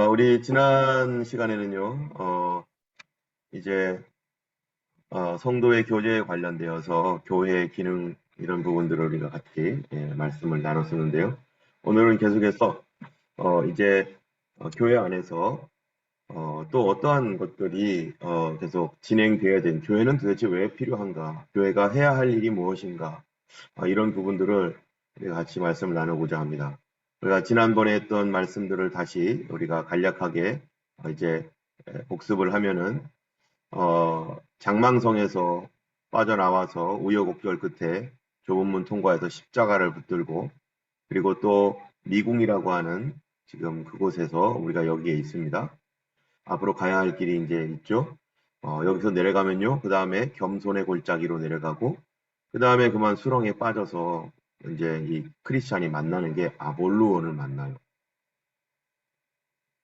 우리 지난 시간에는요, 이제 성도의 교제에 관련되어서 교회의 기능 이런 부분들을 우리가 같이 말씀을 나눴었는데요. 오늘은 계속해서 이제 교회 안에서 또 어떠한 것들이 계속 진행되어야 되는, 교회는 도대체 왜 필요한가, 교회가 해야 할 일이 무엇인가, 이런 부분들을 우리가 같이 말씀을 나누고자 합니다. 우리가 지난번에 했던 말씀들을 다시 우리가 간략하게 이제 복습을 하면은 장망성에서 빠져나와서 우여곡절 끝에 좁은 문 통과해서 십자가를 붙들고, 그리고 또 미궁이라고 하는 지금 그곳에서 우리가 여기에 있습니다. 앞으로 가야 할 길이 이제 있죠. 여기서 내려가면요, 그 다음에 겸손의 골짜기로 내려가고, 그 다음에 그만 수렁에 빠져서 이제 이 크리스찬이 만나는 게 아볼루온을 만나요.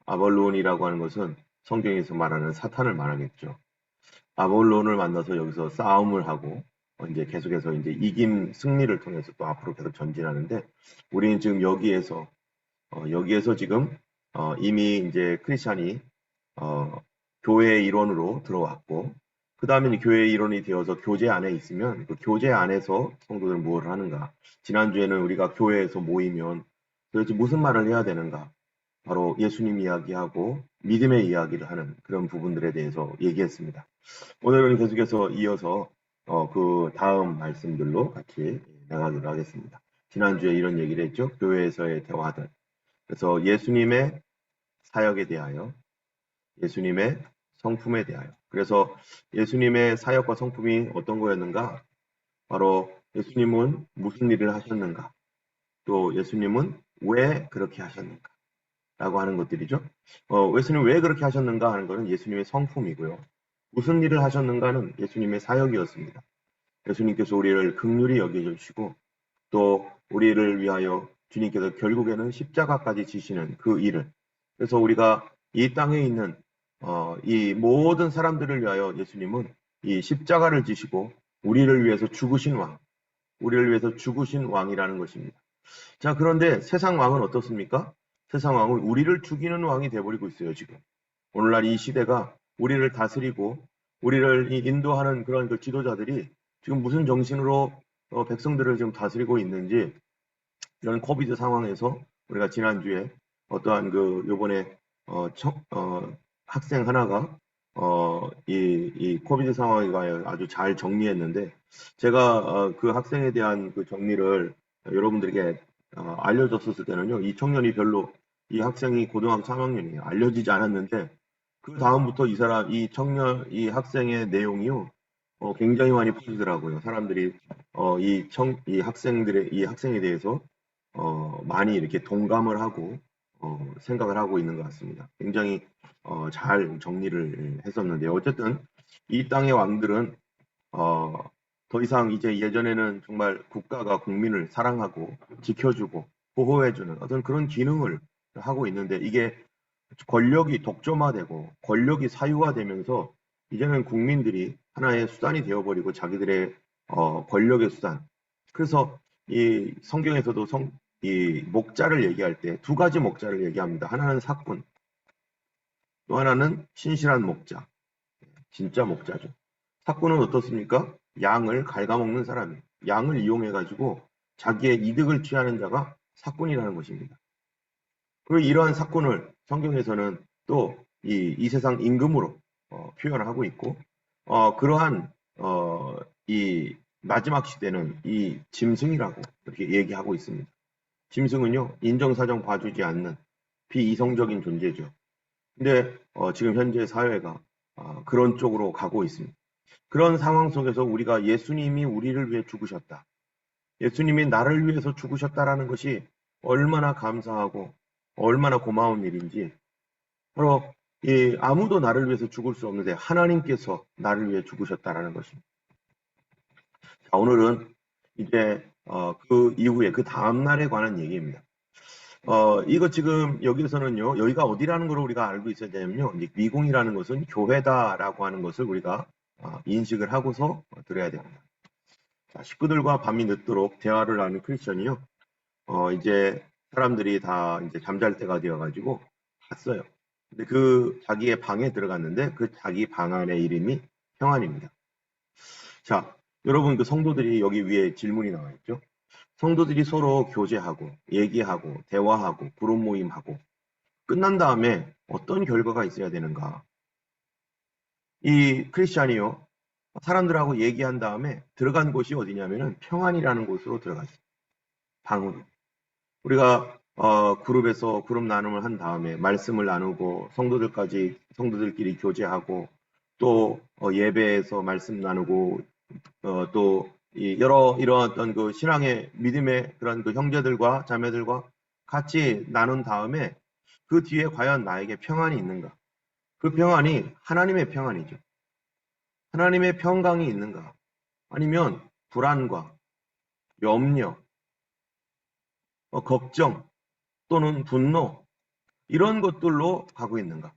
아볼루온이라고 하는 것은 성경에서 말하는 사탄을 말하겠죠. 아볼론을 만나서 여기서 싸움을 하고 이제 계속해서 이제 이긴 승리를 통해서 또 앞으로 계속 전진하는데, 우리는 지금 여기에서 지금 이미 이제 크리스찬이 교회의 일원으로 들어왔고, 그 다음에 교회의 일원이 되어서 교제 안에 있으면 그 교제 안에서 성도들은 무엇을 하는가. 지난주에는 우리가 교회에서 모이면 도대체 무슨 말을 해야 되는가, 바로 예수님 이야기하고 믿음의 이야기를 하는 그런 부분들에 대해서 얘기했습니다. 오늘은 계속해서 이어서 그 다음 말씀들로 같이 나가기로 하겠습니다. 지난주에 이런 얘기를 했죠. 교회에서의 대화들. 그래서 예수님의 사역에 대하여, 예수님의 성품에 대하여. 그래서 예수님의 사역과 성품이 어떤 거였는가? 바로 예수님은 무슨 일을 하셨는가? 또 예수님은 왜 그렇게 하셨는가? 라고 하는 것들이죠. 예수님 왜 그렇게 하셨는가 하는 것은 예수님의 성품이고요. 무슨 일을 하셨는가는 예수님의 사역이었습니다. 예수님께서 우리를 긍휼히 여겨주시고 또 우리를 위하여 주님께서 결국에는 십자가까지 지시는 그 일을, 그래서 우리가 이 땅에 있는 이 모든 사람들을 위하여 예수님은 이 십자가를 지시고 우리를 위해서 죽으신 왕, 우리를 위해서 죽으신 왕이라는 것입니다. 자, 그런데 세상 왕은 어떻습니까? 세상 왕은 우리를 죽이는 왕이 되어버리고 있어요, 지금. 오늘날 이 시대가 우리를 다스리고 우리를 인도하는 그런 그 지도자들이 지금 무슨 정신으로 백성들을 지금 다스리고 있는지, 이런 코비드 상황에서 우리가 지난주에 어떠한 그 요번에 학생 하나가 이 코비드 상황에 아주 잘 정리했는데, 제가 그 학생에 대한 그 정리를 여러분들에게 알려줬었을 때는요, 이 청년이 별로, 이 학생이 고등학교 3학년이에요. 알려지지 않았는데 그 다음부터 이 학생의 내용이요, 굉장히 많이 퍼지더라고요. 사람들이 이 학생에 대해서 많이 이렇게 동감을 하고 생각을 하고 있는 것 같습니다. 굉장히 잘 정리를 했었는데요. 어쨌든 이 땅의 왕들은 어, 더 이상 이제 예전에는 정말 국가가 국민을 사랑하고 지켜주고 보호해주는 어떤 그런 기능을 하고 있는데, 이게 권력이 독점화되고 권력이 사유화되면서 이제는 국민들이 하나의 수단이 되어버리고 자기들의 권력의 수단. 그래서 이 성경에서도 이 목자를 얘기할 때 두 가지 목자를 얘기합니다. 하나는 사꾼, 또 하나는 신실한 목자, 진짜 목자죠. 사꾼은 어떻습니까? 양을 갉아먹는 사람이에요. 양을 이용해가지고 자기의 이득을 취하는 자가 사꾼이라는 것입니다. 그리고 이러한 사건을 성경에서는 또 이 세상 임금으로 표현하고 있고, 그러한 이 마지막 시대는 이 짐승이라고 이렇게 얘기하고 있습니다. 짐승은요, 인정사정 봐주지 않는 비이성적인 존재죠. 근데 지금 현재 사회가 그런 쪽으로 가고 있습니다. 그런 상황 속에서 우리가 예수님이 우리를 위해 죽으셨다, 예수님이 나를 위해서 죽으셨다라는 것이 얼마나 감사하고 얼마나 고마운 일인지, 바로 아무도 나를 위해서 죽을 수 없는데 하나님께서 나를 위해 죽으셨다라는 것입니다. 자, 오늘은 이제 그 이후에 그 다음 날에 관한 얘기입니다. 이거 지금 여기서는요, 여기가 어디라는 걸 우리가 알고 있어야 되냐면요, 이제 미궁이라는 것은 교회다라고 하는 것을 우리가 인식을 하고서 들어야 됩니다. 자, 식구들과 밤이 늦도록 대화를 나누는 크리스천이요, 이제 사람들이 다 이제 잠잘 때가 되어가지고 갔어요. 근데 그 자기의 방에 들어갔는데 그 자기 방 안의 이름이 평안입니다. 자, 여러분 그 성도들이 여기 위에 질문이 나와 있죠. 성도들이 서로 교제하고 얘기하고 대화하고 그룹 모임하고 끝난 다음에 어떤 결과가 있어야 되는가? 이 크리스찬이요. 사람들하고 얘기한 다음에 들어간 곳이 어디냐면은 평안이라는 곳으로 들어갔어요. 방으로. 우리가 그룹에서 그룹 나눔을 한 다음에 말씀을 나누고 성도들끼리 교제하고 또 예배에서 말씀 나누고 또 여러 이런 어떤 그 신앙의 믿음의 그런 그 형제들과 자매들과 같이 나눈 다음에 그 뒤에 과연 나에게 평안이 있는가? 그 평안이 하나님의 평안이죠. 하나님의 평강이 있는가? 아니면 불안과 염려, 걱정 또는 분노 이런 것들로 가고 있는가?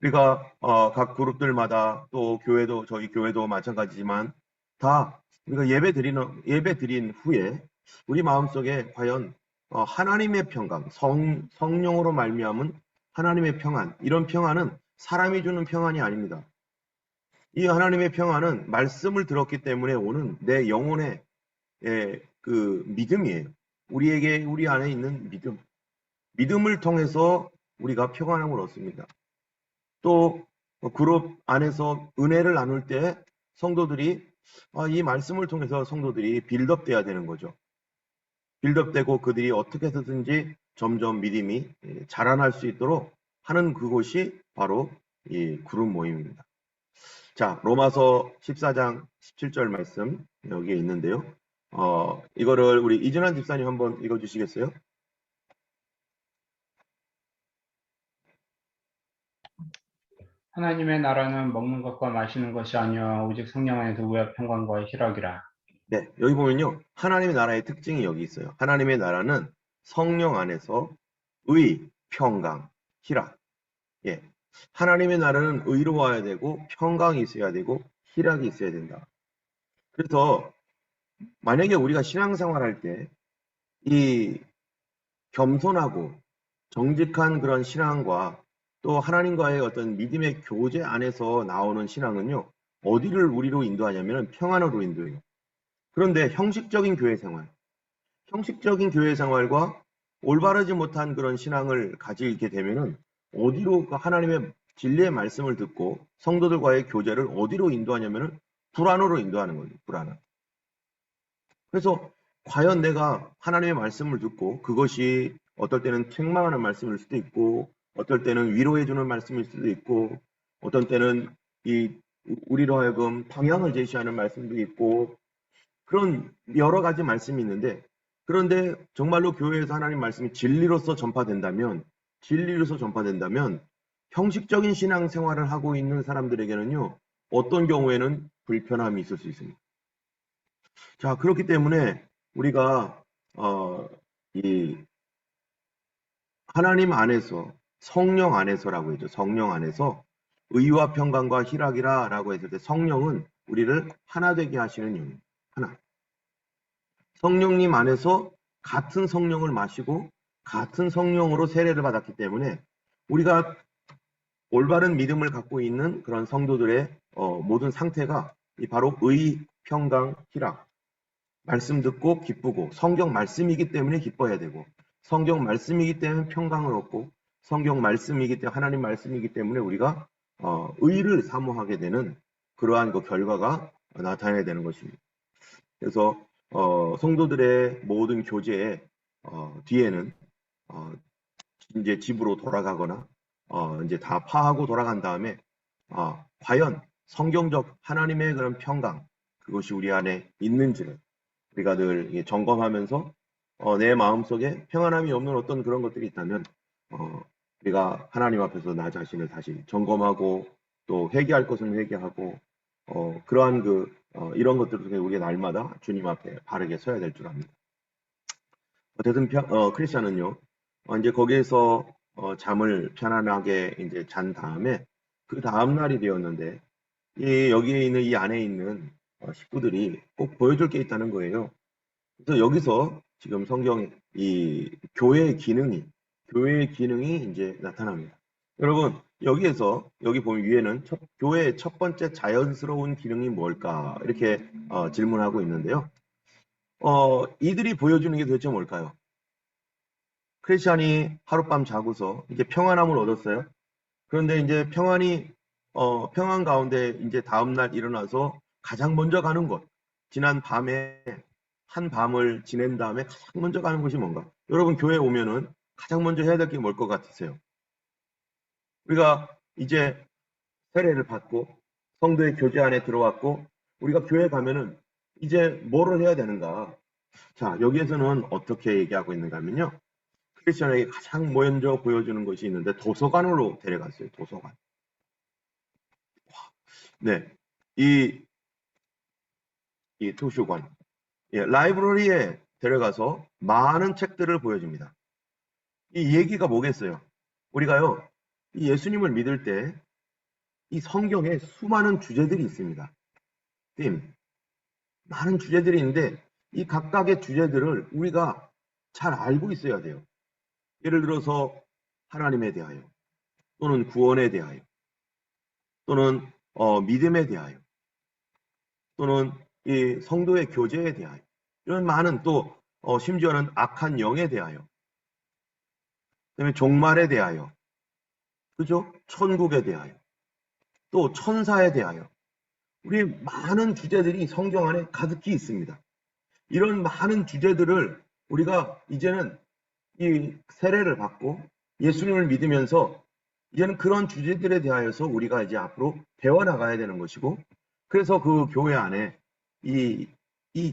우리가 각 그룹들마다 또 교회도 저희 교회도 마찬가지지만 다 우리가 예배 드린 후에 우리 마음속에 과연 하나님의 평강, 성령으로 말미암은 하나님의 평안, 이런 평안은 사람이 주는 평안이 아닙니다. 이 하나님의 평안은 말씀을 들었기 때문에 오는 내 영혼의 그 믿음이에요. 우리 안에 있는 믿음. 믿음을 통해서 우리가 평안함을 얻습니다. 또 그룹 안에서 은혜를 나눌 때 성도들이 이 말씀을 통해서 성도들이 빌드업돼야 되는 거죠. 빌드업되고 그들이 어떻게 해서든지 점점 믿음이 자라날 수 있도록 하는 그곳이 바로 이 그룹 모임입니다. 자, 로마서 14장 17절 말씀 여기에 있는데요. 이거를 우리 이준환 집사님 한번 읽어주시겠어요? 하나님의 나라는 먹는 것과 마시는 것이 아니요 오직 성령 안에서 우와 평강과 희락이라. 네, 여기 보면요. 하나님의 나라의 특징이 여기 있어요. 하나님의 나라는 성령 안에서 의, 평강, 희락. 예. 하나님의 나라는 의로워야 되고 평강이 있어야 되고 희락이 있어야 된다. 그래서 만약에 우리가 신앙생활할 때 이 겸손하고 정직한 그런 신앙과 또 하나님과의 어떤 믿음의 교제 안에서 나오는 신앙은요. 어디를 우리로 인도하냐면 평안으로 인도해요. 그런데 형식적인 교회 생활과 올바르지 못한 그런 신앙을 가지게 되면은 어디로 하나님의 진리의 말씀을 듣고 성도들과의 교제를 어디로 인도하냐면은 불안으로 인도하는 거죠. 불안은. 그래서 과연 내가 하나님의 말씀을 듣고 그것이 어떨 때는 책망하는 말씀일 수도 있고 어떨 때는 위로해주는 말씀일 수도 있고 어떤 때는 이 우리로 하여금 방향을 제시하는 말씀도 있고 그런 여러 가지 말씀이 있는데 그런데 정말로 교회에서 하나님 말씀이 진리로서 전파된다면 형식적인 신앙생활을 하고 있는 사람들에게는요. 어떤 경우에는 불편함이 있을 수 있습니다. 자, 그렇기 때문에 우리가 이 하나님 안에서 성령 안에서라고 했죠. 성령 안에서 의와 평강과 희락이라라고 했을 때 성령은 우리를 하나 되게 하시는 영입니다. 하나. 성령님 안에서 같은 성령을 마시고 같은 성령으로 세례를 받았기 때문에 우리가 올바른 믿음을 갖고 있는 그런 성도들의 모든 상태가 바로 의, 평강, 희락. 말씀 듣고 기쁘고 성경 말씀이기 때문에 기뻐해야 되고 성경 말씀이기 때문에 평강을 얻고 성경 말씀이기 때문에 하나님 말씀이기 때문에 우리가 의를 사모하게 되는 그러한 그 결과가 나타나야 되는 것입니다. 그래서 성도들의 모든 교제의 뒤에는 이제 집으로 돌아가거나 이제 다 파하고 돌아간 다음에 과연 성경적 하나님의 그런 평강 그것이 우리 안에 있는지를 우리가 늘 점검하면서 내 마음속에 평안함이 없는 어떤 그런 것들이 있다면 우리가 하나님 앞에서 나 자신을 다시 점검하고 또 회개할 것은 회개하고 그러한 이런 것들을 통해 우리가 날마다 주님 앞에 바르게 서야 될 줄 압니다. 어쨌든 크리스찬은요 이제 거기에서 잠을 편안하게 이제 잔 다음에 그 다음 날이 되었는데 여기에 있는 이 안에 있는 식구들이 꼭 보여줄 게 있다는 거예요. 그래서 여기서 지금 성경 이 교회의 기능이 이제 나타납니다. 여러분 여기에서 여기 보면 위에는 교회의 첫 번째 자연스러운 기능이 뭘까 이렇게 질문하고 있는데요. 이들이 보여주는 게 도대체 뭘까요? 크리스찬이 하룻밤 자고서 이제 평안함을 얻었어요. 그런데 이제 평안 가운데 이제 다음날 일어나서 가장 먼저 가는 곳, 지난 밤에 한 밤을 지낸 다음에 가장 먼저 가는 곳이 뭔가? 여러분 교회 오면은 가장 먼저 해야 될 게 뭘 것 같으세요? 우리가 이제 세례를 받고 성도의 교제 안에 들어왔고 우리가 교회 가면은 이제 뭐를 해야 되는가? 자, 여기에서는 어떻게 얘기하고 있는가 하면요. 크리스천에게 가장 먼저 보여주는 것이 있는데 도서관으로 데려갔어요. 도서관. 네. 이图书馆, 라이브러리에 데려가서 많은 책들을 보여줍니다. 이 얘기가 뭐겠어요? 우리가요, 이 예수님을 믿을 때 이 성경에 수많은 주제들이 있습니다. 많은 주제들이 있는데 이 각각의 주제들을 우리가 잘 알고 있어야 돼요. 예를 들어서 하나님에 대하여, 또는 구원에 대하여, 또는 믿음에 대하여, 또는 이 성도의 교제에 대하여, 이런 많은 또 심지어는 악한 영에 대하여, 그다음에 종말에 대하여, 그죠? 천국에 대하여, 또 천사에 대하여, 우리 많은 주제들이 성경 안에 가득히 있습니다. 이런 많은 주제들을 우리가 이제는 이 세례를 받고 예수님을 믿으면서 이제는 그런 주제들에 대하여서 우리가 이제 앞으로 배워나가야 되는 것이고, 그래서 그 교회 안에 이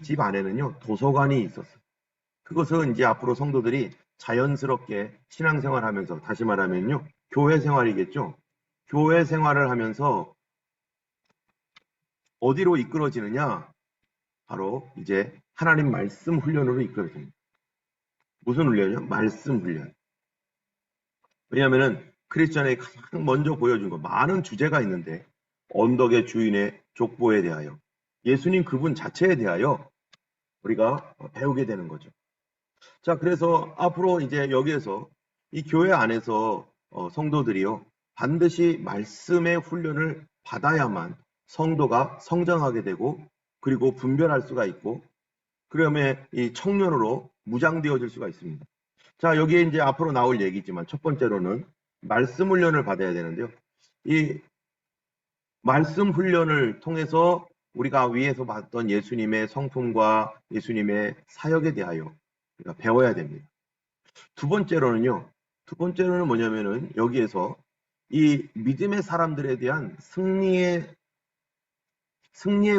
집 안에는요 도서관이 있었어요. 그것은 이제 앞으로 성도들이 자연스럽게 신앙생활하면서, 다시 말하면요 교회 생활이겠죠. 교회 생활을 하면서 어디로 이끌어지느냐? 바로 이제 하나님 말씀 훈련으로 이끌어집니다. 무슨 훈련이요? 말씀 훈련. 왜냐하면은 크리스천에게 가장 먼저 보여준 거 많은 주제가 있는데 언덕의 주인의 족보에 대하여, 예수님 그분 자체에 대하여 우리가 배우게 되는 거죠. 자, 그래서 앞으로 이제 여기에서 이 교회 안에서 성도들이요 반드시 말씀의 훈련을 받아야만 성도가 성장하게 되고, 그리고 분별할 수가 있고, 그러면 이 청년으로 무장되어질 수가 있습니다. 자, 여기에 이제 앞으로 나올 얘기지만 첫 번째로는 말씀 훈련을 받아야 되는데요. 이 말씀 훈련을 통해서 우리가 위에서 봤던 예수님의 성품과 예수님의 사역에 대하여 우리가 배워야 됩니다. 두 번째로는 뭐냐면은 여기에서 이 믿음의 사람들에 대한 승리에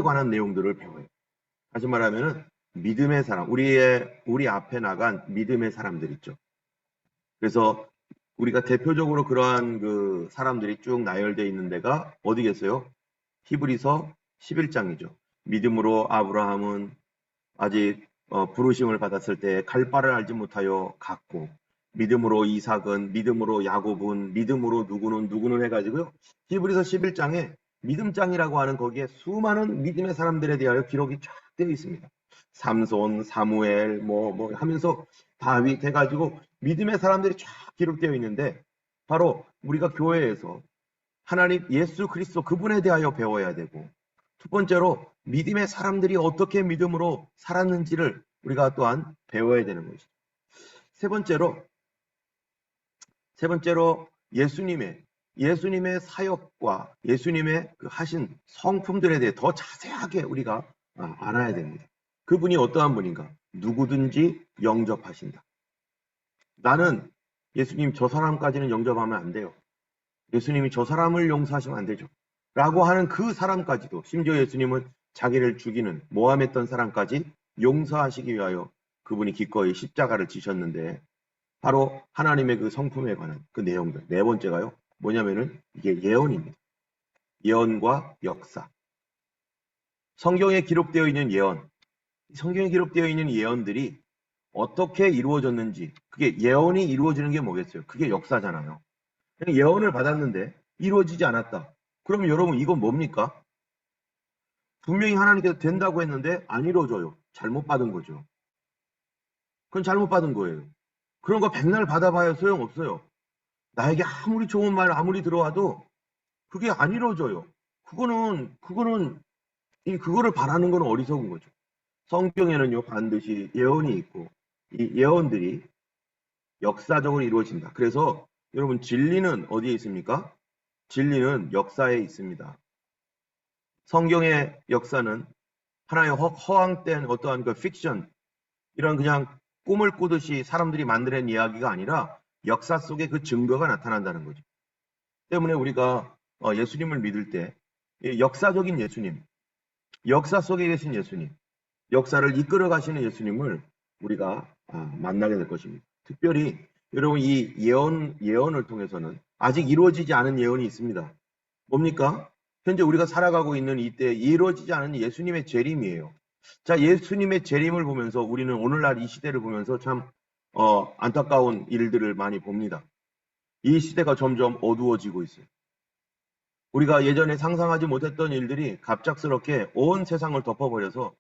관한 내용들을 배워요. 다시 말하면은 믿음의 사람, 우리 앞에 나간 믿음의 사람들 있죠. 그래서 우리가 대표적으로 그러한 그 사람들이 쭉 나열되어 있는 데가 어디겠어요? 히브리서 11장이죠. 믿음으로 아브라함은 아직 부르심을 받았을 때 갈 바를 알지 못하여 갔고, 믿음으로 이삭은, 믿음으로 야곱은, 믿음으로 누구는 해가지고요. 히브리서 11장에 믿음장이라고 하는 거기에 수많은 믿음의 사람들에 대하여 기록이 쫙 되어 있습니다. 삼손, 사무엘, 뭐 하면서 다윗 해가지고 믿음의 사람들이 쫙 기록되어 있는데, 바로 우리가 교회에서 하나님 예수 그리스도 그분에 대하여 배워야 되고, 두 번째로 믿음의 사람들이 어떻게 믿음으로 살았는지를 우리가 또한 배워야 되는 것이죠. 세 번째로 예수님의 사역과 예수님의 그 하신 성품들에 대해 더 자세하게 우리가 알아야 됩니다. 그분이 어떠한 분인가? 누구든지 영접하신다. 나는 예수님 저 사람까지는 영접하면 안 돼요. 예수님이 저 사람을 용서하시면 안 되죠. 라고 하는 그 사람까지도, 심지어 예수님은 자기를 죽이는 모함했던 사람까지 용서하시기 위하여 그분이 기꺼이 십자가를 지셨는데, 바로 하나님의 그 성품에 관한 그 내용들. 네 번째가요. 뭐냐면은 이게 예언입니다. 예언과 역사. 성경에 기록되어 있는 예언들이 어떻게 이루어졌는지, 그게 예언이 이루어지는 게 뭐겠어요? 그게 역사잖아요. 예언을 받았는데 이루어지지 않았다. 그러면 여러분 이건 뭡니까? 분명히 하나님께서 된다고 했는데 안 이루어져요. 잘못 받은 거죠. 그건 잘못 받은 거예요. 그런 거 백날 받아봐야 소용없어요. 나에게 아무리 좋은 말 아무리 들어와도 그게 안 이루어져요. 그거를 바라는 건 어리석은 거죠. 성경에는요, 반드시 예언이 있고, 이 예언들이 역사적으로 이루어진다. 그래서 여러분, 진리는 어디에 있습니까? 진리는 역사에 있습니다. 성경의 역사는 하나의 허황된 어떠한 그 픽션, 이런 그냥 꿈을 꾸듯이 사람들이 만들어낸 이야기가 아니라 역사 속에 그 증거가 나타난다는 거죠. 때문에 우리가 예수님을 믿을 때 역사적인 예수님, 역사 속에 계신 예수님, 역사를 이끌어 가시는 예수님을 우리가 만나게 될 것입니다. 특별히 여러분 이 예언을 통해서는 아직 이루어지지 않은 예언이 있습니다. 뭡니까? 현재 우리가 살아가고 있는 이때 이루어지지 않은 예수님의 재림이에요. 자, 예수님의 재림을 보면서 우리는 오늘날 이 시대를 보면서 참 안타까운 일들을 많이 봅니다. 이 시대가 점점 어두워지고 있어요. 우리가 예전에 상상하지 못했던 일들이 갑작스럽게 온 세상을 덮어버려서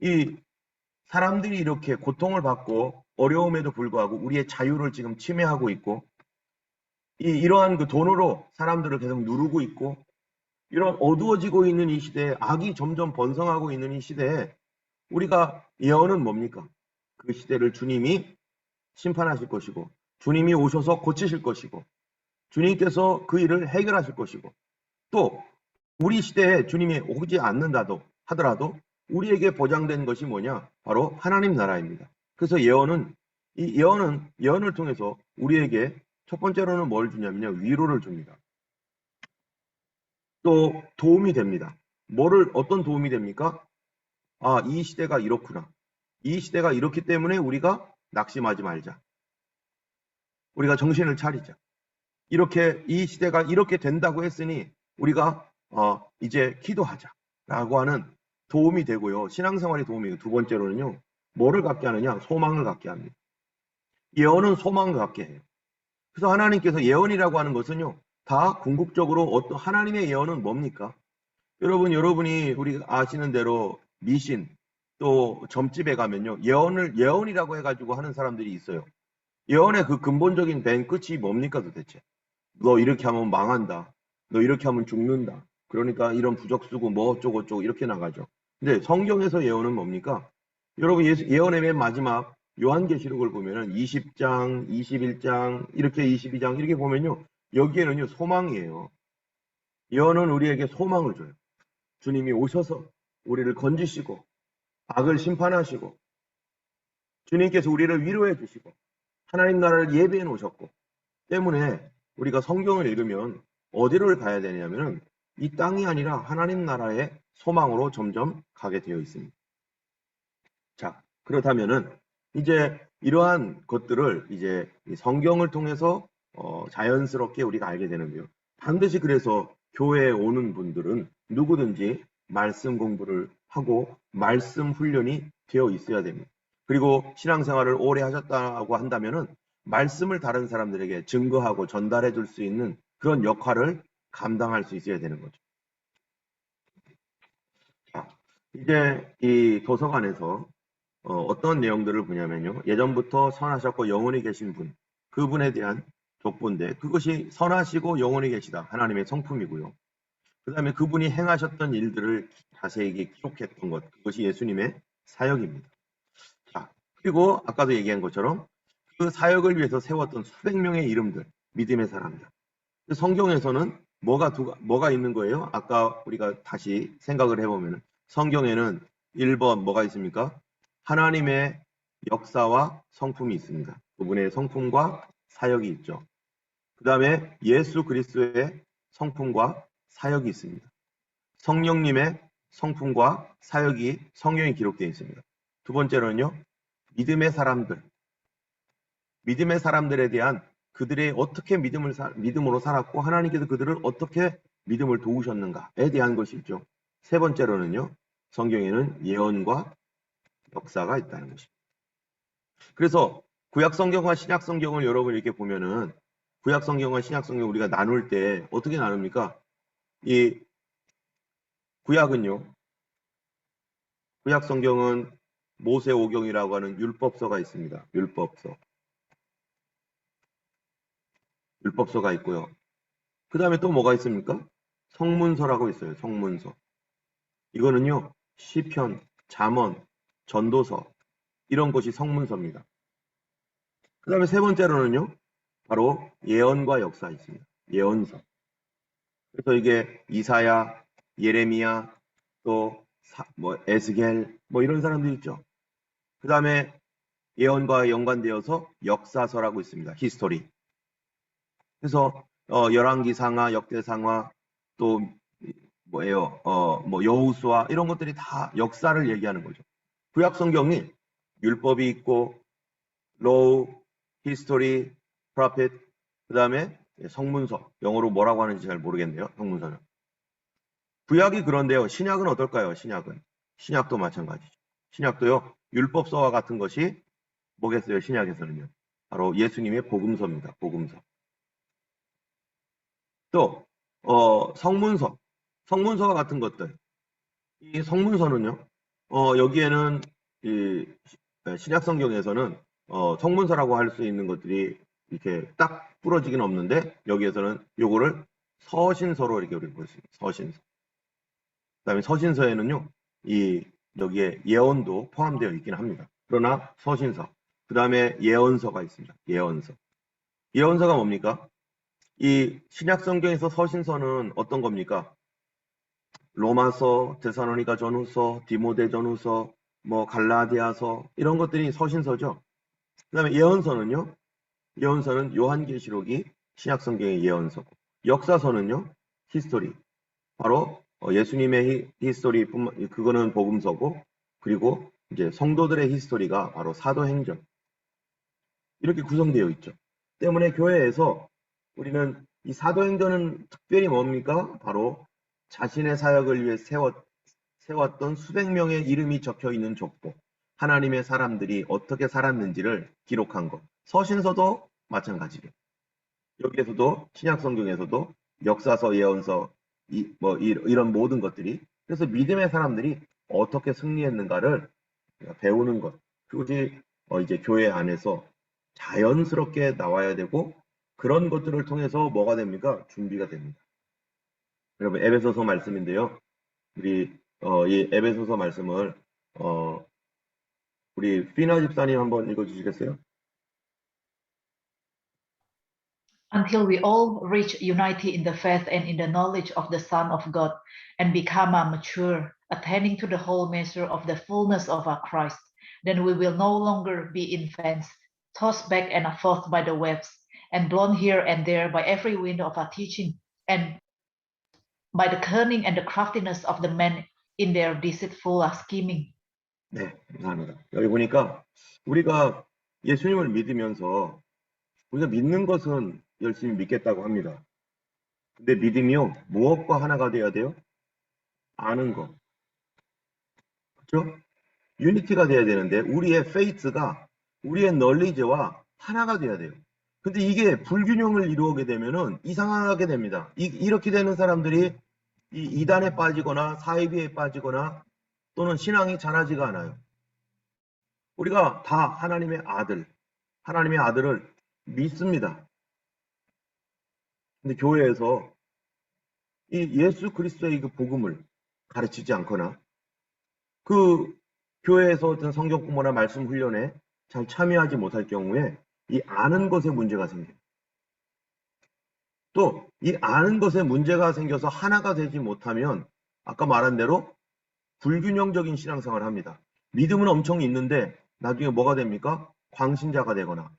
이 사람들이 이렇게 고통을 받고 어려움에도 불구하고 우리의 자유를 지금 침해하고 있고 이러한 그 돈으로 사람들을 계속 누르고 있고 이런 어두워지고 있는 이 시대에 악이 점점 번성하고 있는 이 시대에 우리가 예언은 뭡니까? 그 시대를 주님이 심판하실 것이고 주님이 오셔서 고치실 것이고 주님께서 그 일을 해결하실 것이고 또 우리 시대에 주님이 오지 않는다도 하더라도 우리에게 보장된 것이 뭐냐? 바로 하나님 나라입니다. 그래서 예언을 통해서 우리에게 첫 번째로는 뭘 주냐면요. 위로를 줍니다. 또 도움이 됩니다. 어떤 도움이 됩니까? 이 시대가 이렇구나. 이 시대가 이렇기 때문에 우리가 낙심하지 말자. 우리가 정신을 차리자. 이 시대가 이렇게 된다고 했으니 우리가 이제 기도하자라고 하는 도움이 되고요. 신앙생활에 도움이 되고 두 번째로는요. 뭐를 갖게 하느냐? 소망을 갖게 합니다. 예언은 소망을 갖게 해요. 그래서 하나님께서 예언이라고 하는 것은요. 다 궁극적으로 하나님의 예언은 뭡니까? 여러분이 우리 아시는 대로 미신 또 점집에 가면요. 예언이라고 해가지고 하는 사람들이 있어요. 예언의 그 근본적인 맨 끝이 뭡니까 도대체? 너 이렇게 하면 망한다. 너 이렇게 하면 죽는다. 그러니까 이런 부적 쓰고 뭐 어쩌고 이렇게 나가죠. 근데 성경에서 예언은 뭡니까? 여러분 예언의 맨 마지막 요한계시록을 보면은 20장, 21장, 이렇게 22장 이렇게 보면요. 여기에는요. 소망이에요. 예언은 우리에게 소망을 줘요. 주님이 오셔서 우리를 건지시고 악을 심판하시고 주님께서 우리를 위로해 주시고 하나님 나라를 예비해 놓으셨고 때문에 우리가 성경을 읽으면 어디를 가야 되냐면은 이 땅이 아니라 하나님 나라의 소망으로 점점 가게 되어 있습니다. 자, 그렇다면은 이제 이러한 것들을 이제 성경을 통해서 자연스럽게 우리가 알게 되는데요. 반드시 그래서 교회에 오는 분들은 누구든지 말씀 공부를 하고 말씀 훈련이 되어 있어야 됩니다. 그리고 신앙생활을 오래 하셨다고 한다면은 말씀을 다른 사람들에게 증거하고 전달해 줄 수 있는 그런 역할을 감당할 수 있어야 되는 거죠. 자, 이제 이 도서관에서 어떤 내용들을 보냐면요. 예전부터 선하셨고 영원히 계신 분, 그분에 대한 족보인데 그것이 선하시고 영원히 계시다. 하나님의 성품이고요. 그 다음에 그분이 행하셨던 일들을 자세히 기록했던 것, 그것이 예수님의 사역입니다. 자, 그리고 아까도 얘기한 것처럼 그 사역을 위해서 세웠던 수백 명의 이름들, 믿음의 사람들. 성경에서는 뭐가 있는 거예요? 아까 우리가 다시 생각을 해보면 성경에는 1번 뭐가 있습니까? 하나님의 역사와 성품이 있습니다. 그분의 성품과 사역이 있죠. 그 다음에 예수 그리스도의 성품과 사역이 있습니다. 성령님의 성품과 사역이 성경에 기록되어 있습니다. 두 번째로는요. 믿음의 사람들에 대한 그들의 어떻게 믿음으로 살았고 하나님께서 그들을 어떻게 믿음을 도우셨는가에 대한 것이 있죠. 세 번째로는요. 성경에는 예언과 역사가 있다는 것입니다. 그래서 구약 성경과 신약 성경을 여러분 이렇게 보면은 구약 성경과 신약 성경 우리가 나눌 때 어떻게 나눕니까? 이 구약 성경은 모세오경이라고 하는 율법서가 있습니다. 율법서가 있고요. 그 다음에 또 뭐가 있습니까? 성문서라고 있어요. 성문서. 이거는요, 시편, 잠언, 전도서 이런 것이 성문서입니다. 그 다음에 세 번째로는요, 바로 예언과 역사 있습니다. 예언서. 그래서 이게 이사야, 예레미야, 또 에스겔 이런 사람들 있죠. 그 다음에 예언과 연관되어서 역사서라고 있습니다. 히스토리. 그래서 열왕기상하, 역대상하, 또 뭐예요? 여호수아 이런 것들이 다 역사를 얘기하는 거죠. 구약 성경이 율법이 있고 로우, 히스토리, 프로핏, 그다음에 성문서. 영어로 뭐라고 하는지 잘 모르겠네요. 성문서는. 구약이 그런데요. 신약은 어떨까요? 신약도 마찬가지죠. 신약도요. 율법서와 같은 것이 뭐겠어요? 신약에서는요. 바로 예수님의 복음서입니다. 복음서. 또 성문서와 같은 것들. 이 성문서는요. 여기에는 이 신약 성경에서는 성문서라고 할 수 있는 것들이 이렇게 딱 부러지긴 없는데 여기에서는 요거를 서신서로 이렇게 우리 볼 수 있습니다. 서신서. 그다음에 서신서에는요. 여기에 예언도 포함되어 있긴 합니다. 그러나 서신서. 그다음에 예언서가 있습니다. 예언서. 예언서가 뭡니까? 이 신약 성경에서 서신서는 어떤 겁니까? 로마서, 데살로니가 전후서, 디모데 전후서, 갈라디아서 이런 것들이 서신서죠. 그다음에 예언서는요. 예언서는 요한계시록이 신약 성경의 예언서고, 역사서는요. 히스토리. 바로 예수님의 히스토리 그거는 복음서고, 그리고 이제 성도들의 히스토리가 바로 사도행전. 이렇게 구성되어 있죠. 때문에 교회에서 우리는 이 사도행전은 특별히 뭡니까? 바로 자신의 사역을 위해 세웠던 수백 명의 이름이 적혀 있는 족보, 하나님의 사람들이 어떻게 살았는지를 기록한 것. 서신서도 마찬가지예요. 여기에서도 신약 성경에서도 역사서, 예언서, 이런 모든 것들이, 그래서 믿음의 사람들이 어떻게 승리했는가를 배우는 것. 그것이 이제 교회 안에서 자연스럽게 나와야 되고, 그런 것들을 통해서 뭐가 됩니까? 준비가 됩니다. 여러분, 에베소서 말씀인데요. 우리 이 에베소서 말씀을 우리 피나 집사님 한번 읽어주시겠어요? Until we all reach unity in the faith and in the knowledge of the Son of God, and become mature, attaining to the whole measure of the fullness of our Christ. Then we will no longer be infants, tossed back and forth by the waves, and blown here and there by every wind of our teaching, and by the cunning and the craftiness of the men in their deceitful scheming. 네, 감사합니다. 여기 보니까 우리가 예수님을 믿으면서 우리가 믿는 것은 열심히 믿겠다고 합니다. 근데 믿음이요, 무엇과 하나가 돼야 돼요? 아는 것. 그렇죠? 유니티가 돼야 되는데 우리의 페이스가 우리의 널리지와 하나가 돼야 돼요. 근데 이게 불균형을 이루게 되면은 이상하게 됩니다. 이렇게 되는 사람들이 이 이단에 빠지거나 사이비에 빠지거나 또는 신앙이 자라지가 않아요. 우리가 다 하나님의 아들을 믿습니다. 근데 교회에서 이 예수 그리스도의 그 복음을 가르치지 않거나 그 교회에서 어떤 성경 공부나 말씀 훈련에 잘 참여하지 못할 경우에 이 아는 것에 문제가 생겨요. 또 이 아는 것에 문제가 생겨서 하나가 되지 못하면 아까 말한 대로 불균형적인 신앙생활을 합니다. 믿음은 엄청 있는데 나중에 뭐가 됩니까? 광신자가 되거나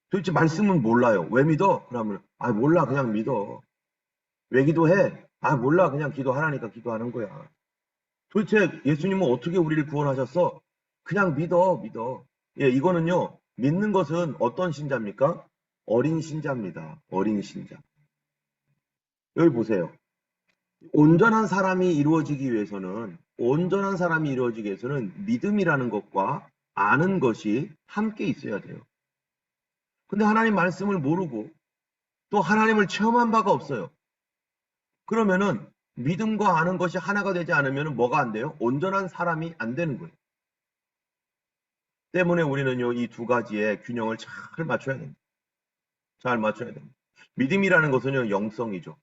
도대체 말씀은 몰라요. 왜 믿어? 그러면 몰라 그냥 믿어. 왜 기도해? 몰라 그냥 기도하라니까 기도하는 거야. 도대체 예수님은 어떻게 우리를 구원하셨어? 그냥 믿어. 예, 이거는요. 믿는 것은 어떤 신자입니까? 어린 신자입니다. 어린 신자. 여기 보세요. 온전한 사람이 이루어지기 위해서는 믿음이라는 것과 아는 것이 함께 있어야 돼요. 근데 하나님 말씀을 모르고 또 하나님을 체험한 바가 없어요. 그러면은 믿음과 아는 것이 하나가 되지 않으면 뭐가 안 돼요? 온전한 사람이 안 되는 거예요. 때문에 우리는요, 이 두 가지의 균형을 잘 맞춰야 됩니다. 잘 맞춰야 됩니다. 믿음이라는 것은요, 영성이죠.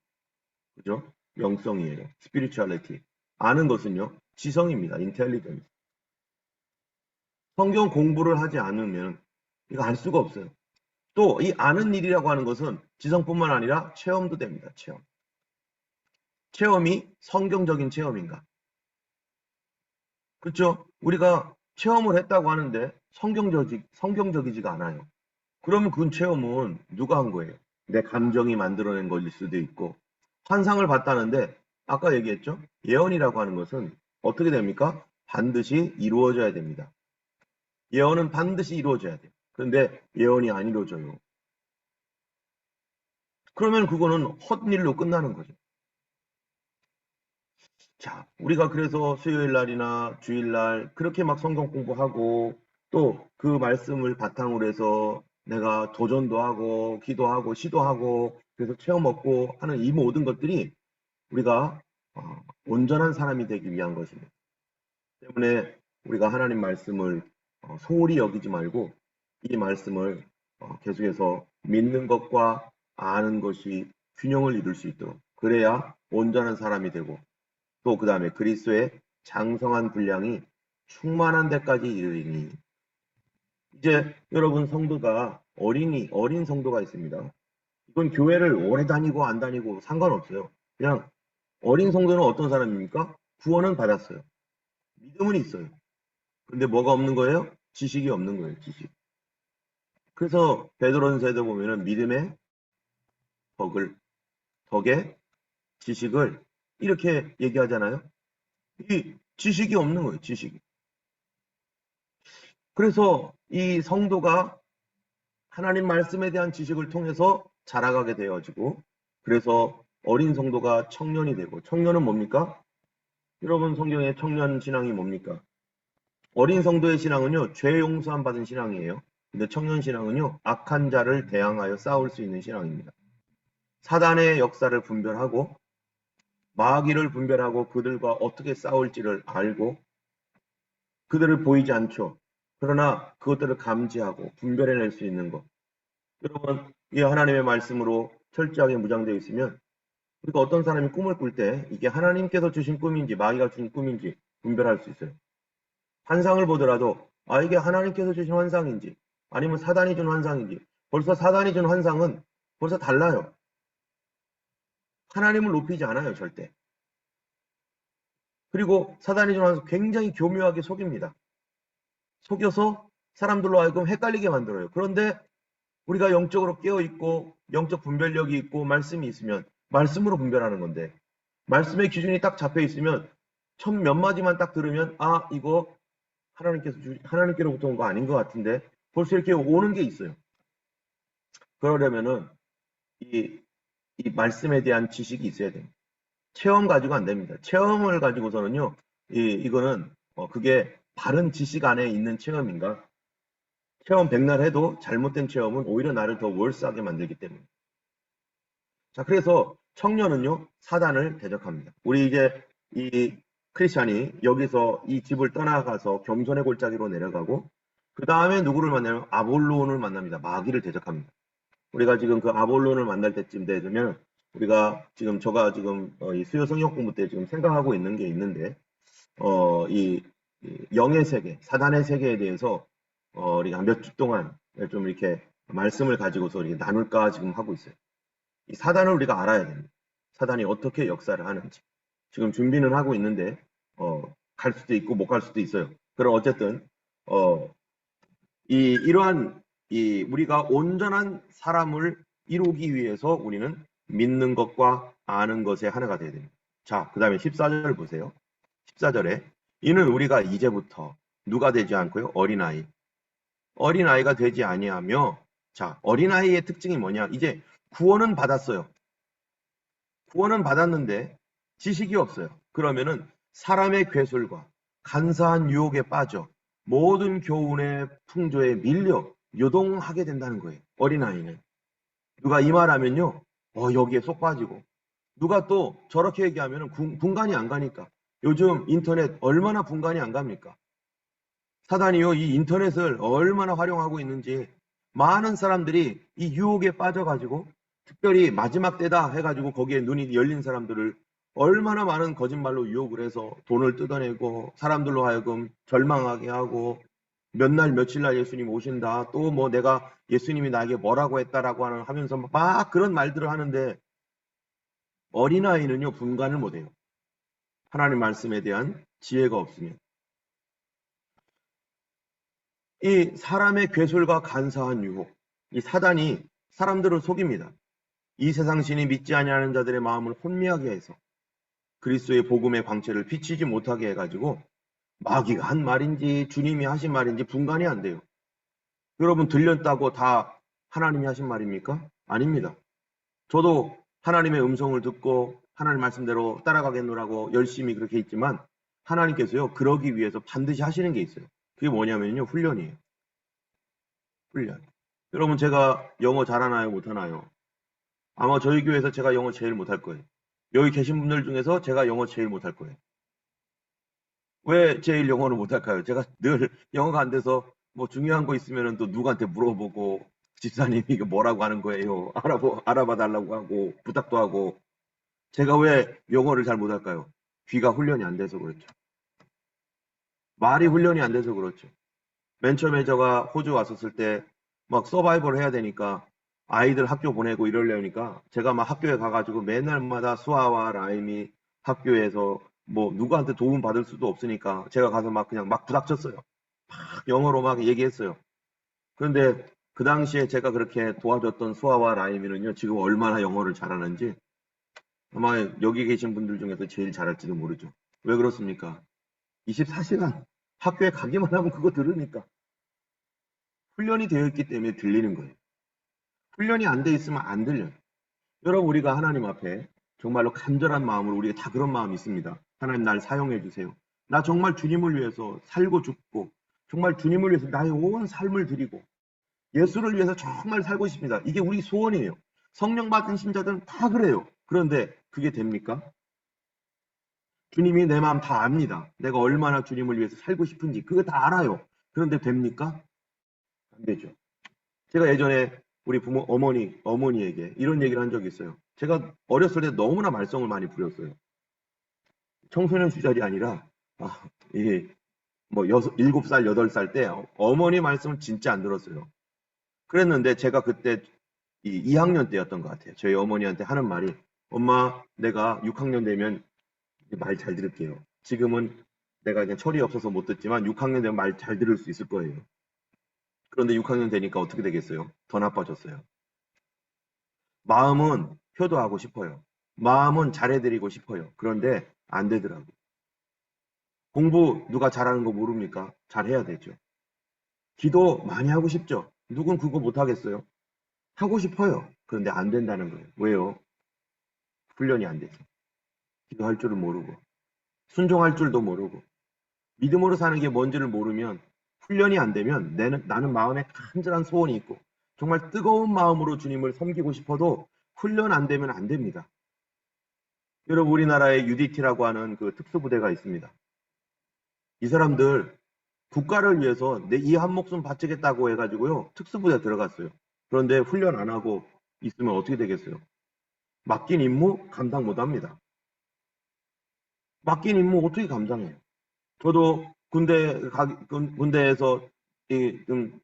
그죠? 영성이에요. spirituality. 아는 것은요, 지성입니다. intelligence. 성경 공부를 하지 않으면 이거 알 수가 없어요. 또 이 아는 일이라고 하는 것은 지성뿐만 아니라 체험도 됩니다. 체험. 체험이 성경적인 체험인가? 그렇죠? 우리가 체험을 했다고 하는데 성경적이지가 않아요. 그러면 그 체험은 누가 한 거예요? 내 감정이 만들어낸 것일 수도 있고, 환상을 봤다는데 아까 얘기했죠? 예언이라고 하는 것은 어떻게 됩니까? 반드시 이루어져야 됩니다. 예언은 반드시 이루어져야 돼요. 그런데 예언이 안 이루어져요. 그러면 그거는 헛일로 끝나는 거죠. 자, 우리가 그래서 수요일 날이나 주일 날 그렇게 막 성경 공부하고 또 그 말씀을 바탕으로 해서 내가 도전도 하고 기도하고 시도하고 그래서 체험 얻고 하는 이 모든 것들이 우리가 온전한 사람이 되기 위한 것입니다. 때문에 우리가 하나님 말씀을 소홀히 여기지 말고 이 말씀을 계속해서 믿는 것과 아는 것이 균형을 이룰 수 있도록 그래야 온전한 사람이 되고 또 그 다음에 그리스도의 장성한 분량이 충만한 데까지 이르리니 이제 여러분 성도가 어린 성도가 있습니다. 이건 교회를 오래 다니고 안 다니고 상관없어요. 그냥 어린 성도는 어떤 사람입니까? 구원은 받았어요. 믿음은 있어요. 근데 뭐가 없는 거예요? 지식이 없는 거예요. 지식. 그래서 베드로전서에도 보면은 믿음의 덕의 지식을 이렇게 얘기하잖아요. 이 지식이 없는 거예요. 지식이. 그래서 이 성도가 하나님 말씀에 대한 지식을 통해서 자라가게 되어지고 그래서 어린 성도가 청년이 되고 청년은 뭡니까? 여러분 성경의 청년 신앙이 뭡니까? 어린 성도의 신앙은요. 죄 용서함 받은 신앙이에요. 근데 청년 신앙은요. 악한 자를 대항하여 싸울 수 있는 신앙입니다. 사단의 역사를 분별하고 마귀를 분별하고 그들과 어떻게 싸울지를 알고 그들을 보이지 않죠. 그러나 그것들을 감지하고 분별해낼 수 있는 것. 여러분, 이 하나님의 말씀으로 철저하게 무장되어 있으면 우리가 어떤 사람이 꿈을 꿀 때 이게 하나님께서 주신 꿈인지 마귀가 주신 꿈인지 분별할 수 있어요. 환상을 보더라도 이게 하나님께서 주신 환상인지 아니면 사단이 준 환상인지 벌써 사단이 준 환상은 벌써 달라요. 하나님을 높이지 않아요. 절대. 그리고 사단이 준 환상 굉장히 교묘하게 속입니다. 속여서 사람들로 하여금 헷갈리게 만들어요. 그런데 우리가 영적으로 깨어있고 영적 분별력이 있고 말씀이 있으면 말씀으로 분별하는 건데 말씀의 기준이 딱 잡혀 있으면 첫 몇 마디만 딱 들으면 이거 하나님께로부터 온 거 아닌 것 같은데 벌써 이렇게 오는 게 있어요. 그러려면은 이 말씀에 대한 지식이 있어야 됩니다. 체험 가지고 안 됩니다. 체험을 가지고서는요, 이거는 그게 바른 지식 안에 있는 체험인가? 체험 백날 해도 잘못된 체험은 오히려 나를 더 월스하게 만들기 때문에. 자, 그래서 청년은요, 사단을 대적합니다. 우리 이제 이 크리스찬이 여기서 이 집을 떠나가서 겸손의 골짜기로 내려가고, 그 다음에 누구를 만나면 아볼론을 만납니다. 마귀를 대적합니다. 우리가 지금 그 아볼론을 만날 때쯤 되면, 제가 지금 이 수요 성역 공부 때 지금 생각하고 있는 게 있는데, 이 영의 세계, 사단의 세계에 대해서 우리가 몇 주 동안 좀 이렇게 말씀을 가지고서 이렇게 나눌까 지금 하고 있어요. 이 사단을 우리가 알아야 됩니다. 사단이 어떻게 역사를 하는지. 지금 준비는 하고 있는데 갈 수도 있고 못 갈 수도 있어요. 그럼 어쨌든 이러한 우리가 온전한 사람을 이루기 위해서 우리는 믿는 것과 아는 것의 하나가 되어야 됩니다. 자, 그 다음에 14절 보세요. 14절에 이는 우리가 이제부터 누가 되지 않고요. 어린아이가 되지 아니하며 자, 어린아이의 특징이 뭐냐? 이제 구원은 받았어요. 구원은 받았는데 지식이 없어요. 그러면은 사람의 괴술과 간사한 유혹에 빠져 모든 교훈의 풍조에 밀려 요동하게 된다는 거예요. 어린아이는. 누가 이 말하면요. 여기에 쏙 빠지고 누가 또 저렇게 얘기하면 분간이 안 가니까. 요즘 인터넷 얼마나 분간이 안 갑니까? 사단이요, 이 인터넷을 얼마나 활용하고 있는지 많은 사람들이 이 유혹에 빠져가지고 특별히 마지막 때다 해가지고 거기에 눈이 열린 사람들을 얼마나 많은 거짓말로 유혹을 해서 돈을 뜯어내고 사람들로 하여금 절망하게 하고 몇 날 며칠 날 예수님 오신다, 또 뭐 내가 예수님이 나에게 뭐라고 했다라고 하면서 막 그런 말들을 하는데 어린아이는요 분간을 못해요. 하나님 말씀에 대한 지혜가 없으면. 이 사람의 괴술과 간사한 유혹, 이 사단이 사람들을 속입니다. 이 세상 신이 믿지 아니하는 자들의 마음을 혼미하게 해서 그리스도의 복음의 광채를 비치지 못하게 해가지고 마귀가 한 말인지 주님이 하신 말인지 분간이 안 돼요. 여러분 들렸다고 다 하나님이 하신 말입니까? 아닙니다. 저도 하나님의 음성을 듣고 하나님 말씀대로 따라가겠노라고 열심히 그렇게 있지만 하나님께서요 그러기 위해서 반드시 하시는 게 있어요. 그게 뭐냐면요 훈련이에요. 훈련. 여러분 제가 영어 잘하나요 못하나요? 아마 저희 교회에서 제가 영어 제일 못할 거예요. 여기 계신 분들 중에서 제가 영어 제일 못할 거예요. 왜 제일 영어를 못할까요? 제가 늘 영어가 안 돼서 뭐 중요한 거 있으면 또 누구한테 물어보고 집사님이 이거 뭐라고 하는 거예요? 알아봐 달라고 하고 부탁도 하고 제가 왜 영어를 잘 못할까요? 귀가 훈련이 안 돼서 그렇죠. 말이 훈련이 안 돼서 그렇죠. 맨 처음에 제가 호주 왔었을 때 막 서바이벌 해야 되니까 아이들 학교 보내고 이러려니까 제가 막 학교에 가가지고 맨날마다 수아와 라임이 학교에서 뭐 누구한테 도움 받을 수도 없으니까 제가 가서 막 그냥 막 부닥쳤어요. 막 영어로 막 얘기했어요. 그런데 그 당시에 제가 그렇게 도와줬던 수아와 라임이는요 지금 얼마나 영어를 잘하는지 아마 여기 계신 분들 중에서 제일 잘할지도 모르죠. 왜 그렇습니까? 24시간 학교에 가기만 하면 그거 들으니까 훈련이 되어 있기 때문에 들리는 거예요. 훈련이 안 돼 있으면 안 들려요. 여러분 우리가 하나님 앞에 정말로 간절한 마음으로 우리가 다 그런 마음이 있습니다. 하나님 날 사용해 주세요. 나 정말 주님을 위해서 살고 죽고 정말 주님을 위해서 나의 온 삶을 드리고 예수를 위해서 정말 살고 싶습니다. 이게 우리 소원이에요. 성령 받은 신자들은 다 그래요. 그런데 그게 됩니까? 주님이 내 마음 다 압니다. 내가 얼마나 주님을 위해서 살고 싶은지 그거 다 알아요. 그런데 됩니까? 안 되죠. 제가 예전에 우리 부모 어머니에게 이런 얘기를 한 적이 있어요. 제가 어렸을 때 너무나 말썽을 많이 부렸어요. 청소년 시절이 아니라 이게 뭐 7살, 8살 때 어머니 말씀을 진짜 안 들었어요. 그랬는데 제가 그때 2학년 때였던 것 같아요. 저희 어머니한테 하는 말이 엄마 내가 6학년 되면 말 잘 들을게요. 지금은 내가 그냥 철이 없어서 못 듣지만 6학년 되면 말 잘 들을 수 있을 거예요. 그런데 6학년 되니까 어떻게 되겠어요? 더 나빠졌어요. 마음은 효도하고 싶어요. 마음은 잘해드리고 싶어요. 그런데 안 되더라고요. 공부 누가 잘하는 거 모릅니까? 잘해야 되죠. 기도 많이 하고 싶죠? 누군 그거 못하겠어요? 하고 싶어요. 그런데 안 된다는 거예요. 왜요? 훈련이 안 돼서. 기도할 줄을 모르고 순종할 줄도 모르고 믿음으로 사는 게 뭔지를 모르면 훈련이 안 되면 나는 마음에 간절한 소원이 있고 정말 뜨거운 마음으로 주님을 섬기고 싶어도 훈련 안 되면 안 됩니다. 여러분 우리나라에 UDT라고 하는 그 특수부대가 있습니다. 이 사람들 국가를 위해서 내 이 한 목숨 바치겠다고 해가지고요 특수부대 들어갔어요. 그런데 훈련 안 하고 있으면 어떻게 되겠어요? 맡긴 임무 감당 못합니다. 맡긴 임무 어떻게 감당해요? 저도 군대에서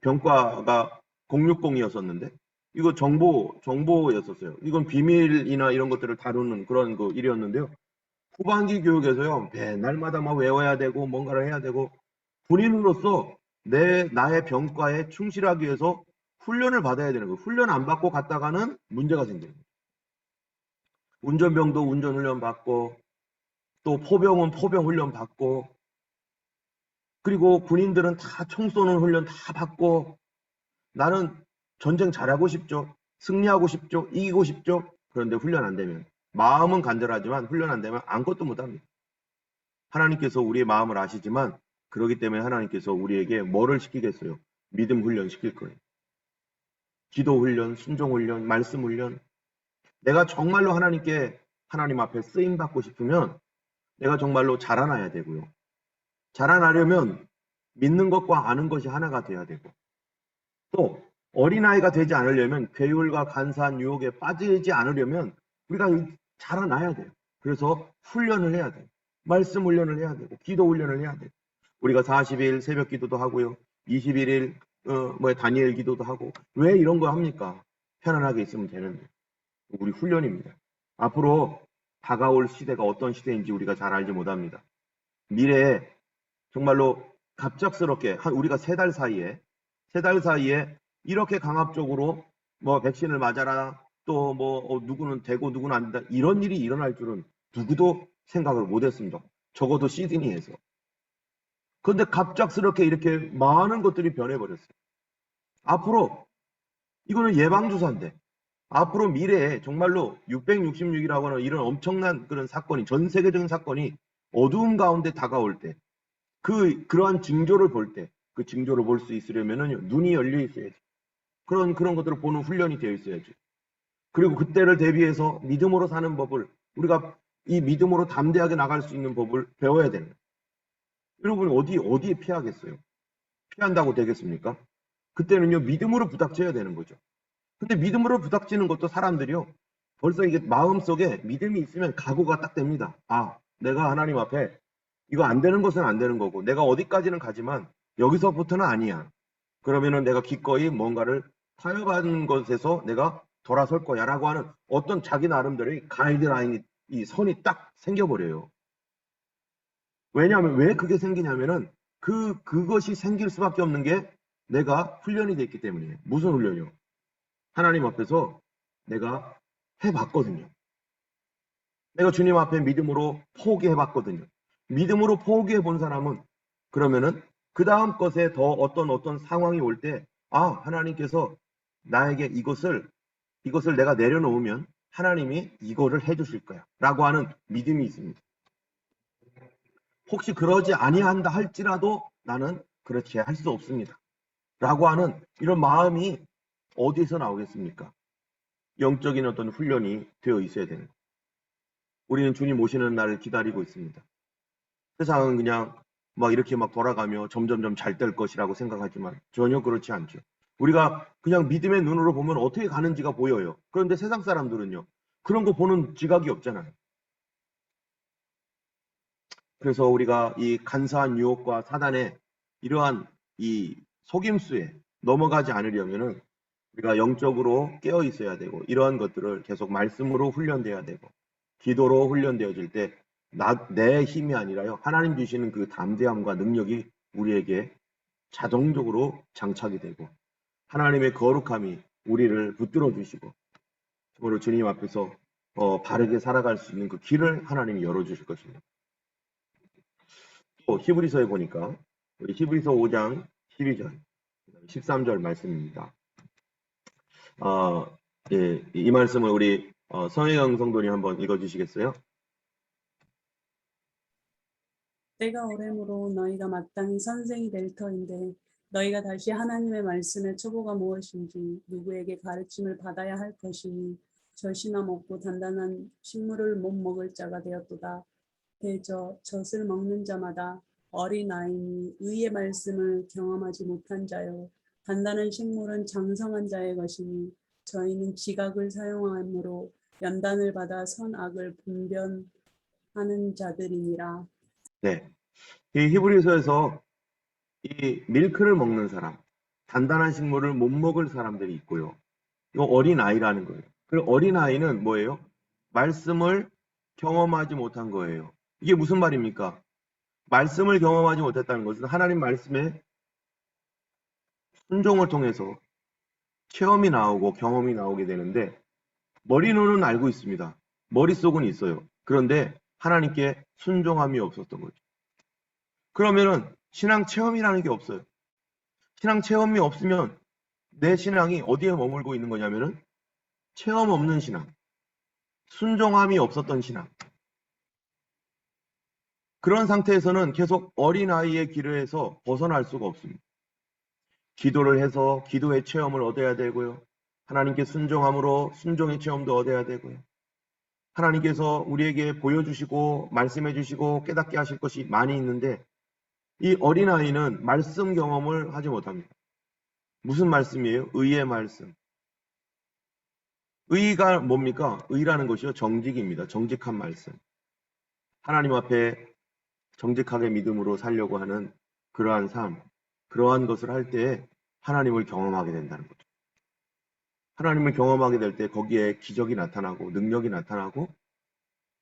병과가 060이었었는데 이거 정보였었어요. 이건 비밀이나 이런 것들을 다루는 그런 그 일이었는데요. 후반기 교육에서요 매날마다 막 외워야 되고 뭔가를 해야 되고 군인으로서 나의 병과에 충실하기 위해서 훈련을 받아야 되는 거예요. 훈련 안 받고 갔다가는 문제가 생겨요. 운전병도 운전훈련 받고 또 포병은 포병훈련 받고 그리고 군인들은 다 총 쏘는 훈련 다 받고 나는 전쟁 잘하고 싶죠. 승리하고 싶죠. 이기고 싶죠. 그런데 훈련 안 되면 마음은 간절하지만 훈련 안 되면 아무것도 못합니다. 하나님께서 우리의 마음을 아시지만 그렇기 때문에 하나님께서 우리에게 뭐를 시키겠어요? 믿음 훈련 시킬 거예요. 기도 훈련, 순종 훈련, 말씀 훈련. 내가 정말로 하나님께 하나님 앞에 쓰임 받고 싶으면 내가 정말로 자라나야 되고요. 자라나려면 믿는 것과 아는 것이 하나가 돼야 되고, 또 어린아이가 되지 않으려면 괴율과 간사한 유혹에 빠지지 않으려면 우리가 자라나야 돼요. 그래서 훈련을 해야 돼요. 말씀 훈련을 해야 되고 기도 훈련을 해야 돼요. 우리가 40일 새벽 기도도 하고요. 21일 다니엘 기도도 하고. 왜 이런 거 합니까? 편안하게 있으면 되는데. 우리 훈련입니다. 앞으로 다가올 시대가 어떤 시대인지 우리가 잘 알지 못합니다. 미래에 정말로 갑작스럽게 우리가 3달 사이에 이렇게 강압적으로 백신을 맞아라, 또 누구는 되고 누구는 안 된다, 이런 일이 일어날 줄은 누구도 생각을 못했습니다. 적어도 시드니에서. 그런데 갑작스럽게 이렇게 많은 것들이 변해버렸어요. 앞으로 이거는 예방주사인데 앞으로 미래에 정말로 666이라고 하는 이런 엄청난 그런 사건이, 전 세계적인 사건이 어두운 가운데 다가올 때, 그러한 징조를 볼 때, 그 징조를 볼 수 있으려면은 눈이 열려 있어야지. 그런 것들을 보는 훈련이 되어 있어야지. 그리고 그때를 대비해서 믿음으로 사는 법을, 우리가 이 믿음으로 담대하게 나갈 수 있는 법을 배워야 되는. 여러분 어디에 피하겠어요? 피한다고 되겠습니까? 그때는요, 믿음으로 부닥쳐야 되는 거죠. 근데 믿음으로 부닥치는 것도 사람들이요, 벌써 이게 마음속에 믿음이 있으면 각오가 딱 됩니다. 아, 내가 하나님 앞에 이거 안 되는 것은 안 되는 거고, 내가 어디까지는 가지만 여기서부터는 아니야. 그러면은 내가 기꺼이 뭔가를 타협하는 것에서 내가 돌아설 거야 라고 하는 어떤 자기 나름대로의 가이드라인이, 이 선이 딱 생겨버려요. 왜냐하면 왜 그게 생기냐면은 그것이 생길 수밖에 없는 게 내가 훈련이 돼 있기 때문이에요. 무슨 훈련이요? 하나님 앞에서 내가 해봤거든요. 내가 주님 앞에 믿음으로 포기해봤거든요. 믿음으로 포기해 본 사람은 그러면은 그 다음 것에 더 어떤 상황이 올 때, 아, 하나님께서 나에게 이것을 내가 내려놓으면 하나님이 이거를 해주실 거야 라고 하는 믿음이 있습니다. 혹시 그러지 아니한다 할지라도 나는 그렇게 할 수 없습니다 라고 하는 이런 마음이 어디서 나오겠습니까? 영적인 어떤 훈련이 되어 있어야 되는 거예요. 우리는 주님 오시는 날을 기다리고 있습니다. 세상은 그냥 이렇게 돌아가며 점점점 잘 될 것이라고 생각하지만 전혀 그렇지 않죠. 우리가 그냥 믿음의 눈으로 보면 어떻게 가는지가 보여요. 그런데 세상 사람들은요, 그런 거 보는 지각이 없잖아요. 그래서 우리가 이 간사한 유혹과 사단의 이러한 이 속임수에 넘어가지 않으려면은 우리가 영적으로 깨어 있어야 되고, 이러한 것들을 계속 말씀으로 훈련돼야 되고, 기도로 훈련되어질 때 내 힘이 아니라요, 하나님 주시는 그 담대함과 능력이 우리에게 자동적으로 장착이 되고, 하나님의 거룩함이 우리를 붙들어 주시고, 정말로 주님 앞에서 바르게 살아갈 수 있는 그 길을 하나님이 열어주실 것입니다. 또 히브리서에 보니까 우리 히브리서 5장 12절, 13절 말씀입니다. 예, 이 말씀을 우리 성혜영 성도님 한번 읽어주시겠어요? 때가 오래므로 너희가 마땅히 선생이 될 터인데 너희가 다시 하나님의 말씀의 초보가 무엇인지 누구에게 가르침을 받아야 할 것이니 젖이나 먹고 단단한 식물을 못 먹을 자가 되었도다. 대저 젖을 먹는 자마다 어린아이니 의의 말씀을 경험하지 못한 자요, 단단한 식물은 장성한 자의 것이니 저희는 지각을 사용함으로 연단을 받아 선악을 분별하는 자들이니라. 네, 이 히브리서에서 이 밀크를 먹는 사람, 단단한 식물을 못 먹을 사람들이 있고요. 이거 어린아이라는 거예요. 그리고 어린아이는 뭐예요? 말씀을 경험하지 못한 거예요. 이게 무슨 말입니까? 말씀을 경험하지 못했다는 것은 하나님 말씀에 순종을 통해서 체험이 나오고 경험이 나오게 되는데, 머리로는 알고 있습니다. 머릿속은 있어요. 그런데 하나님께 순종함이 없었던 거죠. 그러면은 신앙 체험이라는 게 없어요. 신앙 체험이 없으면 내 신앙이 어디에 머물고 있는 거냐면은 체험 없는 신앙, 순종함이 없었던 신앙. 그런 상태에서는 계속 어린아이의 길에서 벗어날 수가 없습니다. 기도를 해서 기도의 체험을 얻어야 되고요. 하나님께 순종함으로 순종의 체험도 얻어야 되고요. 하나님께서 우리에게 보여주시고 말씀해 주시고 깨닫게 하실 것이 많이 있는데 이 어린아이는 말씀 경험을 하지 못합니다. 무슨 말씀이에요? 의의 말씀. 의가 뭡니까? 의라는 것이요, 정직입니다. 정직한 말씀. 하나님 앞에 정직하게 믿음으로 살려고 하는 그러한 삶, 그러한 것을 할 때에 하나님을 경험하게 된다는 거죠. 하나님을 경험하게 될 때 거기에 기적이 나타나고 능력이 나타나고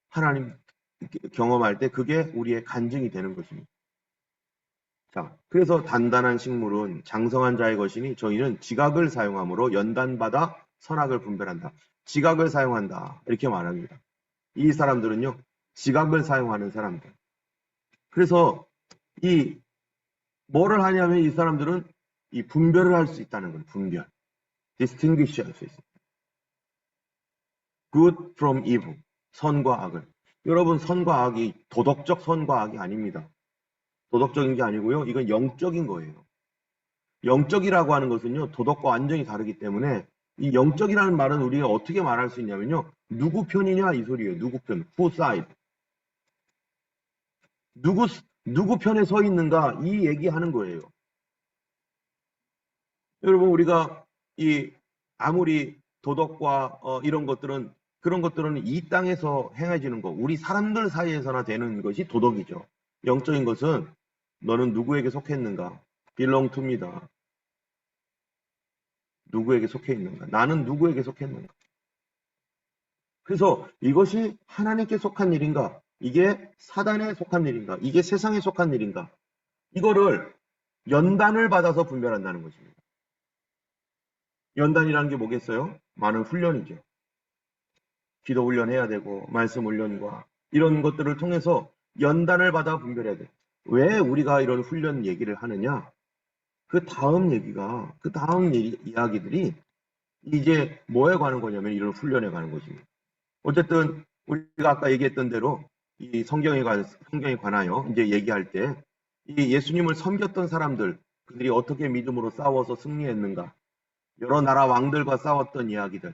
하나님 경험할 때 그게 우리의 간증이 되는 것입니다. 자, 그래서 단단한 식물은 장성한 자의 것이니 저희는 지각을 사용함으로 연단받아 선악을 분별한다. 지각을 사용한다. 이렇게 말합니다. 이 사람들은요, 지각을 사용하는 사람들. 그래서 이 뭐를 하냐면 이 사람들은 이 분별을 할 수 있다는 거예요. 분별. distinguish 할 수 있습니다. good from evil. 선과 악을. 여러분, 선과 악이 도덕적 선과 악이 아닙니다. 도덕적인 게 아니고요. 이건 영적인 거예요. 영적이라고 하는 것은요, 도덕과 완전히 다르기 때문에 이 영적이라는 말은 우리가 어떻게 말할 수 있냐면요, 누구 편이냐 이 소리예요. 누구 편, who side. 누구 편에 서 있는가 이 얘기하는 거예요. 여러분, 우리가 이 아무리 도덕과 이런 것들은 그런 것들은 이 땅에서 행해지는 거, 우리 사람들 사이에서나 되는 것이 도덕이죠. 영적인 것은 너는 누구에게 속했는가? belong to입니다. 누구에게 속해 있는가? 나는 누구에게 속했는가? 그래서 이것이 하나님께 속한 일인가? 이게 사단에 속한 일인가? 이게 세상에 속한 일인가? 이거를 연단을 받아서 분별한다는 것입니다. 연단이라는 게 뭐겠어요? 많은 훈련이죠. 기도 훈련해야 되고 말씀 훈련과 이런 것들을 통해서 연단을 받아 분별해야 돼. 왜 우리가 이런 훈련 얘기를 하느냐? 그 다음 얘기가, 그 다음 이야기들이 이제 뭐에 관한 거냐면 이런 훈련에 관한 것입니다. 어쨌든 우리가 아까 얘기했던 대로 이 성경에 관하여 이제 얘기할 때 이 예수님을 섬겼던 사람들, 그들이 어떻게 믿음으로 싸워서 승리했는가, 여러 나라 왕들과 싸웠던 이야기들,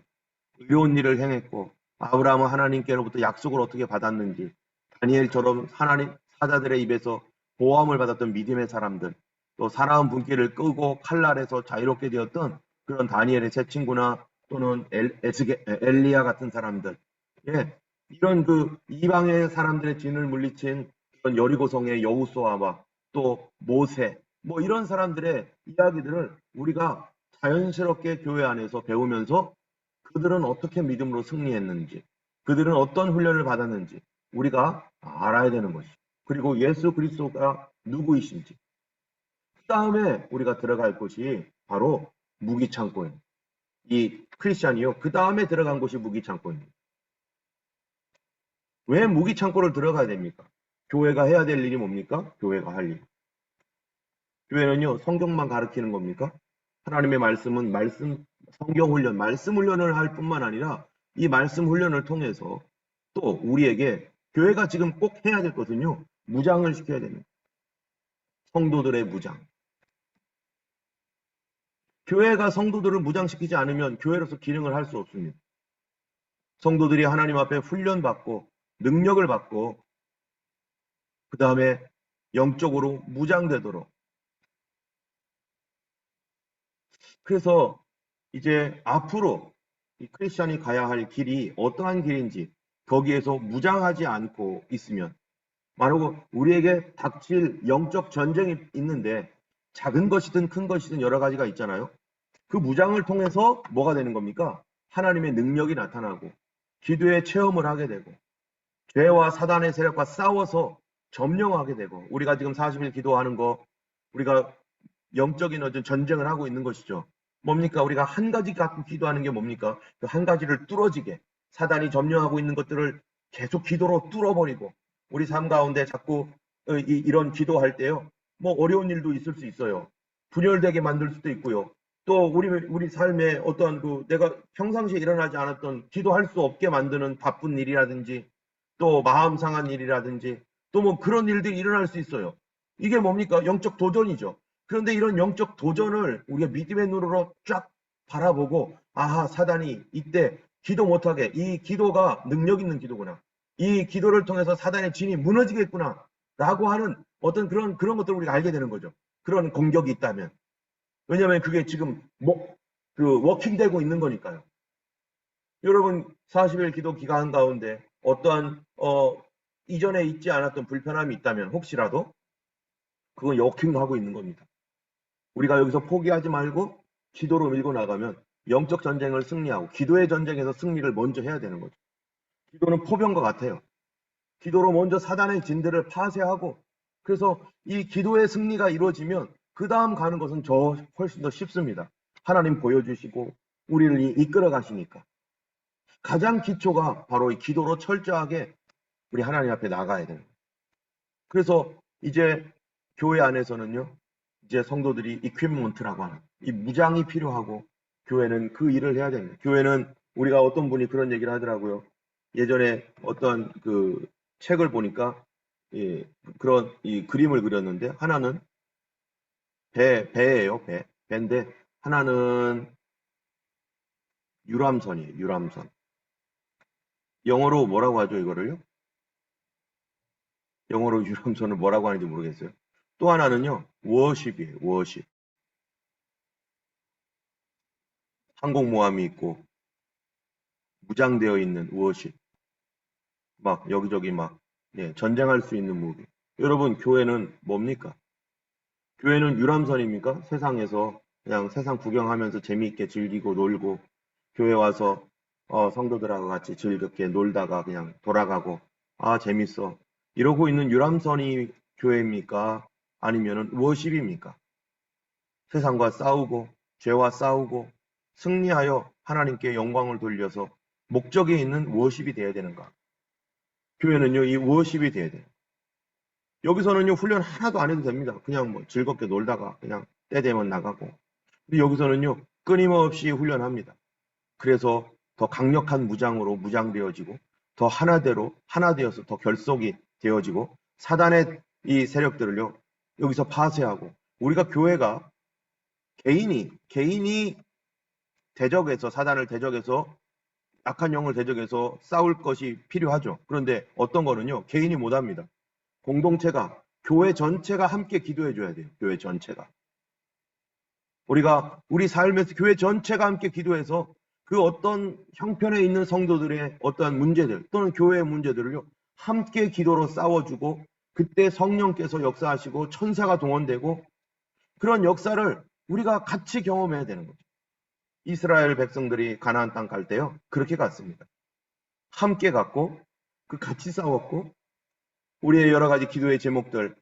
의로운 일을 행했고 아브라함은 하나님께로부터 약속을 어떻게 받았는지, 다니엘처럼 하나님 사자들의 입에서 보호함을 받았던 믿음의 사람들, 또 사나운 분기를 끄고 칼날에서 자유롭게 되었던 그런 다니엘의 새 친구나 또는 엘리야 같은 사람들, 예, 이런 그 이방의 사람들의 진을 물리친 그런 여리고성의 여호수아와 또 모세, 뭐 이런 사람들의 이야기들을 우리가 자연스럽게 교회 안에서 배우면서 그들은 어떻게 믿음으로 승리했는지, 그들은 어떤 훈련을 받았는지 우리가 알아야 되는 것이죠. 그리고 예수 그리스도가 누구이신지. 그 다음에 우리가 들어갈 곳이 바로 무기창고입니다. 이 크리스찬이요, 그 다음에 들어간 곳이 무기창고입니다. 왜 무기창고를 들어가야 됩니까? 교회가 해야 될 일이 뭡니까? 교회가 할 일. 교회는요, 성경만 가르치는 겁니까? 하나님의 말씀은 성경 훈련, 말씀 훈련을 할 뿐만 아니라 이 말씀 훈련을 통해서 또 우리에게 교회가 지금 꼭 해야 될 것은요, 무장을 시켜야 됩니다. 성도들의 무장. 교회가 성도들을 무장시키지 않으면 교회로서 기능을 할 수 없습니다. 성도들이 하나님 앞에 훈련받고 능력을 받고 그 다음에 영적으로 무장되도록. 그래서 이제 앞으로 이 크리스찬이 가야 할 길이 어떠한 길인지 거기에서 무장하지 않고 있으면, 바로 우리에게 닥칠 영적 전쟁이 있는데 작은 것이든 큰 것이든 여러 가지가 있잖아요. 그 무장을 통해서 뭐가 되는 겁니까? 하나님의 능력이 나타나고 기도의 체험을 하게 되고 죄와 사단의 세력과 싸워서 점령하게 되고, 우리가 지금 40일 기도하는 거, 우리가 영적인 어떤 전쟁을 하고 있는 것이죠. 뭡니까? 우리가 한 가지 갖고 기도하는 게 뭡니까? 그 한 가지를 뚫어지게, 사단이 점령하고 있는 것들을 계속 기도로 뚫어버리고, 우리 삶 가운데 자꾸 이런 기도할 때요, 뭐 어려운 일도 있을 수 있어요. 분열되게 만들 수도 있고요. 또 우리 삶에 어떠한 내가 평상시에 일어나지 않았던 기도할 수 없게 만드는 바쁜 일이라든지 또 마음 상한 일이라든지 또 뭐 그런 일들이 일어날 수 있어요. 이게 뭡니까? 영적 도전이죠. 그런데 이런 영적 도전을 우리가 믿음의 눈으로 쫙 바라보고, 아하, 사단이 이때 기도 못하게, 이 기도가 능력 있는 기도구나. 이 기도를 통해서 사단의 진이 무너지겠구나. 라고 하는 어떤 그런 것들을 우리가 알게 되는 거죠. 그런 공격이 있다면. 왜냐하면 그게 지금 워킹되고 있는 거니까요. 여러분 40일 기도 기간 가운데 어떠한 이전에 있지 않았던 불편함이 있다면 혹시라도 그건 워킹하고 있는 겁니다. 우리가 여기서 포기하지 말고 기도로 밀고 나가면 영적 전쟁을 승리하고 기도의 전쟁에서 승리를 먼저 해야 되는 거죠. 기도는 포병과 같아요. 기도로 먼저 사단의 진들을 파쇄하고 그래서 이 기도의 승리가 이루어지면 그 다음 가는 것은 훨씬 더 쉽습니다. 하나님 보여주시고 우리를 이끌어 가시니까. 가장 기초가 바로 이 기도로 철저하게 우리 하나님 앞에 나가야 되는 거예요. 그래서 이제 교회 안에서는요. 이제 성도들이 이퀴먼트라고 하는 이 무장이 필요하고 교회는 그 일을 해야 됩니다. 교회는 우리가 어떤 분이 그런 얘기를 하더라고요. 예전에 어떤 그 책을 보니까 그런 이 그림을 그렸는데 하나는 배예요. 배인데 하나는 유람선이에요. 유람선. 영어로 뭐라고 하죠 이거를요? 영어로 유람선을 뭐라고 하는지 모르겠어요. 또 하나는요. 워십이에요. 워십. 항공모함이 있고 무장되어 있는 워십. 막 여기저기 막 전쟁할 수 있는 무기. 여러분 교회는 뭡니까? 교회는 유람선입니까? 세상에서 그냥 세상 구경하면서 재미있게 즐기고 놀고 교회 와서 성도들하고 같이 즐겁게 놀다가 그냥 돌아가고 아 재밌어 이러고 있는 유람선이 교회입니까? 아니면은 워십입니까? 세상과 싸우고 죄와 싸우고 승리하여 하나님께 영광을 돌려서 목적에 있는 워십이 되어야 되는가? 교회는요 이 워십이 되어야 돼요. 여기서는요 훈련 하나도 안 해도 됩니다. 그냥 뭐 즐겁게 놀다가 그냥 때 되면 나가고. 근데 여기서는요 끊임없이 훈련합니다. 그래서 더 강력한 무장으로 무장되어지고 더 하나 되어서 더 결속이 되어지고 사단의 이 세력들을요 여기서 파쇄하고 우리가 교회가 개인이 대적해서 사단을 대적해서 악한 영을 대적해서 싸울 것이 필요하죠. 그런데 어떤 거는요 개인이 못합니다. 공동체가 교회 전체가 함께 기도해 줘야 돼요. 교회 전체가. 우리 삶에서 교회 전체가 함께 기도해서 그 어떤 형편에 있는 성도들의 어떠한 문제들 또는 교회의 문제들을요 함께 기도로 싸워주고 그때 성령께서 역사하시고 천사가 동원되고 그런 역사를 우리가 같이 경험해야 되는 거죠. 이스라엘 백성들이 가나안 땅 갈 때요 그렇게 갔습니다. 함께 갔고 같이 싸웠고 우리의 여러 가지 기도의 제목들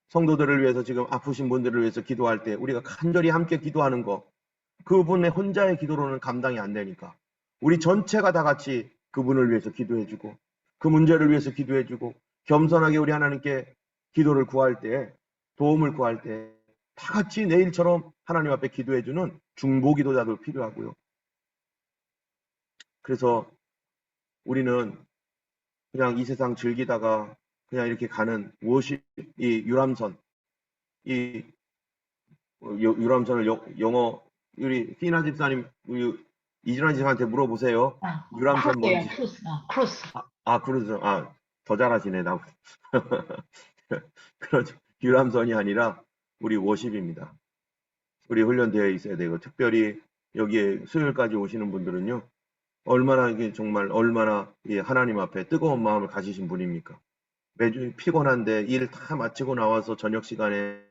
성도들을 위해서 지금 아프신 분들을 위해서 기도할 때 우리가 간절히 함께 기도하는 거 그분의 혼자의 기도로는 감당이 안 되니까 우리 전체가 다 같이 그분을 위해서 기도해주고 그 문제를 위해서 기도해주고 겸손하게 우리 하나님께 기도를 구할 때 도움을 구할 때 다 같이 내일처럼 하나님 앞에 기도해주는 중보 기도자도 필요하고요. 그래서 우리는 그냥 이 세상 즐기다가 그냥 이렇게 가는 무엇이 이 유람선 이 유람선을 영어 우리 피나 집사님 이준환 집사한테 물어보세요. 유람선 뭔지. 크루즈. 크루즈. 더 잘하시네 나. 그렇죠. 유람선이 아니라 우리 워십입니다. 우리 훈련되어 있어야 되고 특별히 여기에 수요일까지 오시는 분들은요. 얼마나 이게 정말 얼마나 하나님 앞에 뜨거운 마음을 가지신 분입니까? 매주 피곤한데 일 다 마치고 나와서 저녁 시간에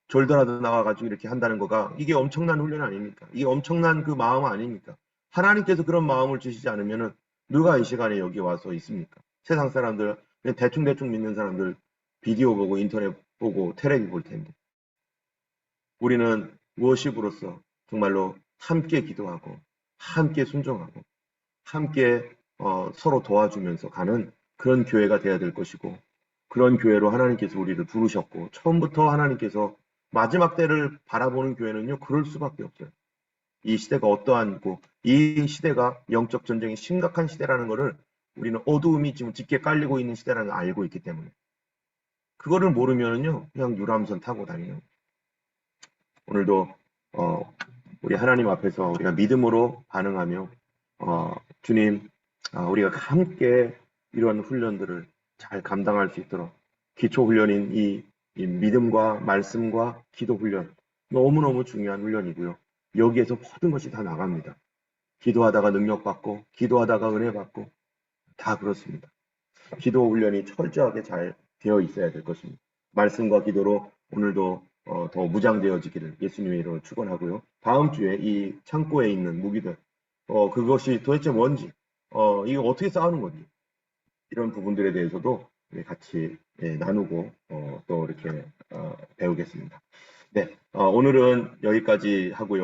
졸더라도 나와가지고 이렇게 한다는 거가 이게 엄청난 훈련 아닙니까? 이게 엄청난 그 마음 아닙니까? 하나님께서 그런 마음을 주시지 않으면은 누가 이 시간에 여기 와서 있습니까? 세상 사람들 그냥 대충 믿는 사람들 비디오 보고 인터넷 보고 텔레비 볼 텐데 우리는 워십으로서 정말로 함께 기도하고 함께 순종하고 함께 서로 도와주면서 가는 그런 교회가 되어야 될 것이고 그런 교회로 하나님께서 우리를 부르셨고 처음부터 하나님께서 마지막 때를 바라보는 교회는요 그럴 수밖에 없어요. 이 시대가 어떠한고 이 시대가 영적 전쟁이 심각한 시대라는 것을 우리는 어두움이 지금 짙게 깔리고 있는 시대라는 걸 알고 있기 때문에 그거를 모르면은요 그냥 유람선 타고 다니는 오늘도 우리 하나님 앞에서 우리가 믿음으로 반응하며 주님, 우리가 함께 이런 훈련들을 잘 감당할 수 있도록 기초 훈련인 이 믿음과 말씀과 기도 훈련 너무너무 중요한 훈련이고요. 여기에서 모든 것이 다 나갑니다. 기도하다가 능력받고 기도하다가 은혜받고 다 그렇습니다. 기도 훈련이 철저하게 잘 되어 있어야 될 것입니다. 말씀과 기도로 오늘도 더 무장되어지기를 예수님의 이름으로 축원하고요. 다음 주에 이 창고에 있는 무기들 그것이 도대체 뭔지 이거 어떻게 싸우는 건지 이런 부분들에 대해서도 같이 나누고 또 이렇게 배우겠습니다. 네, 오늘은 여기까지 하고요.